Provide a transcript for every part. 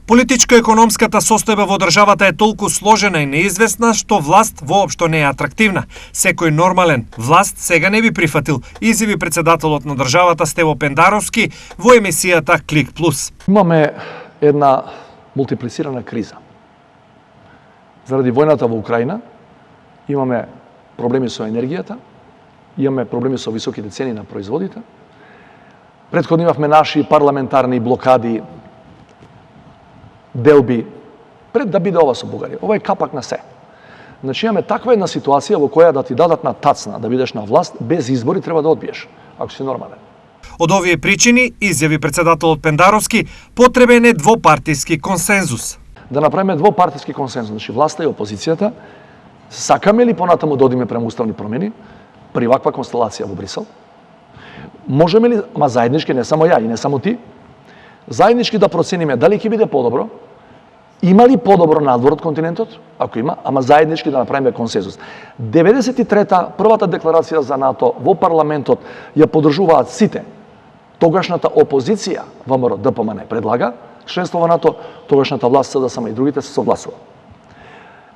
Политичко-економската состојба во државата е толку сложена и неизвестна што власт воопшто не е атрактивна. Секој нормален власт сега не би прифатил, изјави председателот на државата Стево Пендаровски во емисијата Клик Плюс. Имаме една мултиплицирана криза. Заради војната во Украина имаме проблеми со енергијата, имаме проблеми со високите цени на производите. Претходно имавме наши парламентарни блокади, делби, пред да биде ова со Бугарија. Ова е капак на се. Значи имаме таква една ситуација во која да ти дадат на тацна да бидеш на власт, без избори треба да одбиеш, ако си нормален. Од овие причини, изјави председателот Пендаровски, потребен е двопартиски консензус. Да направиме двопартиски консензус, значи власта и опозицијата, сакаме ли понатаму да одиме према уставни промени при ваква констелација во Брисел? Можеме ли, ама заеднички, не само ја и не само ти, заеднички да процениме дали ќе биде подобро, има ли подобро надвор од континентот, ако има, ама заеднички да направиме консензус. 93-та, првата декларација за НАТО во парламентот ја поддржуваат сите. Тогашната опозиција, ВМРО, ДПМН, предлага членство во НАТО, тогашната власт, СДСМ и другите се согласува.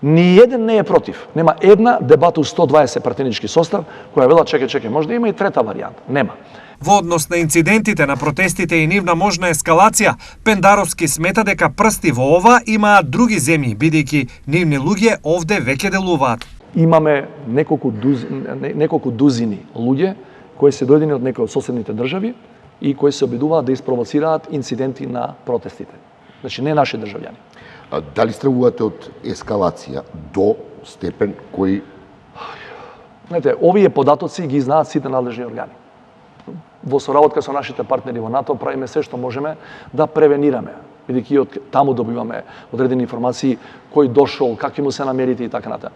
Ни еден не е против. Нема една дебата у 120 партенички состав која вела чекај, може да има и трета варијанта. Нема. Во однос на инцидентите на протестите и нивна можна ескалација, Пендаровски смета дека прсти во ова имаат други земји, бидејќи нивни луѓе овде веќе делуваат. Имаме неколку дузини луѓе кои се дојдени од некои од соседните држави и кои се обидуваат да испровоцираат инциденти на протестите. Значи не наши државјани. Дали стравувате од ескалација до степен кој... Знаете, овие податоци ги знаат сите надлежни органи. Во соработка со нашите партнери во НАТО правиме се што можеме да превенираме, бидејќи од таму добиваме одредени информации кој дошол, какви му се намерите и така натаму.